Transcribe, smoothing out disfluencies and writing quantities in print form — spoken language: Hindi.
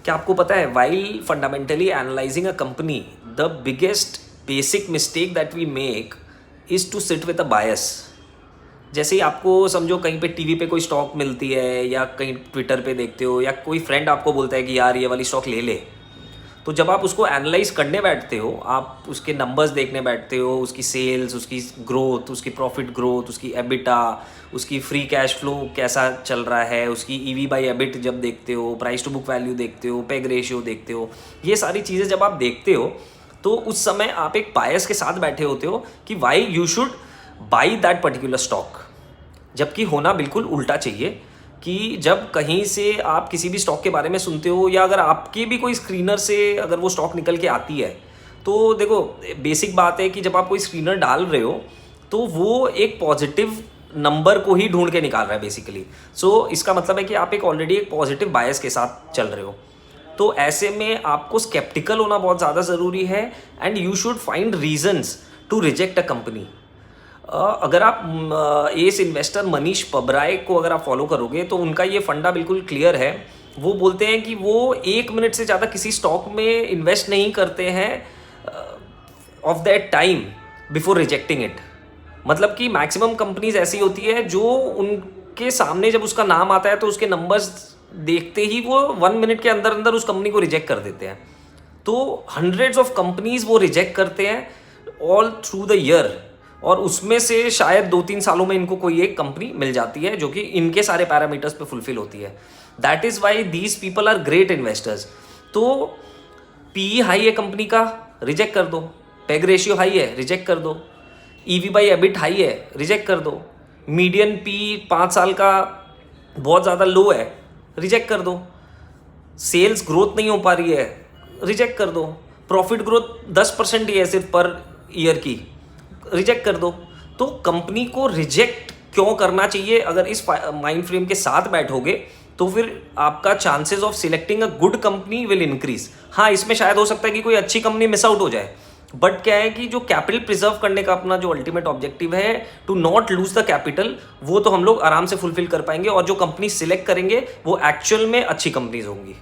क्या आपको पता है, while fundamentally analysing a company, the biggest basic mistake that we make is to sit with a bias. जैसे ही आपको समझो कहीं पे टीवी पे कोई स्टॉक मिलती है या कहीं ट्विटर पे देखते हो या कोई फ्रेंड आपको बोलता है कि यार ये वाली स्टॉक ले ले, तो जब आप उसको एनालाइज करने बैठते हो, आप उसके नंबर्स देखने बैठते हो, उसकी सेल्स, उसकी ग्रोथ, उसकी प्रॉफिट ग्रोथ, उसकी एबिटा, उसकी फ्री कैश फ्लो कैसा चल रहा है, उसकी ईवी बाई एबिट जब देखते हो, प्राइस टू बुक वैल्यू देखते हो, पेग रेशियो देखते हो, ये सारी चीज़ें जब आप देखते हो तो उस समय आप एक बायस के साथ बैठे होते हो कि why you should by that particular stock. जबकि होना बिल्कुल उल्टा चाहिए कि जब कहीं से आप किसी भी स्टॉक के बारे में सुनते हो या अगर आपके भी कोई स्क्रीनर से अगर वो स्टॉक निकल के आती है, तो देखो बेसिक बात है कि जब आप कोई स्क्रीनर डाल रहे हो तो वो एक पॉजिटिव नंबर को ही ढूंढ के निकाल रहा है बेसिकली। सो इसका मतलब है कि आप एक ऑलरेडी एक पॉजिटिव बायस के साथ चल रहे हो। तो ऐसे में आपको स्केप्टिकल होना बहुत ज़्यादा ज़रूरी है and you should find reasons to reject a company. अगर आप एस इन्वेस्टर मनीष पबराय को अगर आप फॉलो करोगे तो उनका ये फंडा बिल्कुल क्लियर है। वो बोलते हैं कि वो 1 मिनट से ज़्यादा किसी स्टॉक में इन्वेस्ट नहीं करते हैं of that time before rejecting it. मतलब कि मैक्सिमम कंपनीज ऐसी होती है जो उनके सामने जब उसका नाम आता है तो उसके नंबर्स देखते ही वो 1 मिनट के अंदर अंदर उस कंपनी को रिजेक्ट कर देते हैं। तो हंड्रेड्स ऑफ कंपनीज वो रिजेक्ट करते हैं ऑल थ्रू द ईयर, और उसमें से शायद 2-3 सालों में इनको कोई एक कंपनी मिल जाती है जो कि इनके सारे पैरामीटर्स पे फुलफिल होती है। That is why these people are great investors. तो पी हाई है कंपनी का, रिजेक्ट कर दो। पेग रेशियो हाई है, रिजेक्ट कर दो। ईवी बाई एबिट हाई है, रिजेक्ट कर दो। मीडियन पी 5 साल का बहुत ज़्यादा लो है, रिजेक्ट कर दो। सेल्स ग्रोथ नहीं हो पा रही है, रिजेक्ट कर दो। प्रॉफिट ग्रोथ 10% ही है सिर्फ पर ईयर की, रिजेक्ट कर दो। तो कंपनी को रिजेक्ट क्यों करना चाहिए, अगर इस माइंड फ्रेम के साथ बैठोगे तो फिर आपका chances of selecting a good company will increase. हाँ, इसमें शायद हो सकता है कि कोई अच्छी कंपनी मिस आउट हो जाए, बट क्या है कि जो कैपिटल प्रिजर्व करने का अपना जो अल्टीमेट ऑब्जेक्टिव है to not lose the capital, वो तो हम लोग आराम से फुलफिल कर पाएंगे और जो कंपनी सिलेक्ट करेंगे वो एक्चुअल में अच्छी कंपनीज होंगी।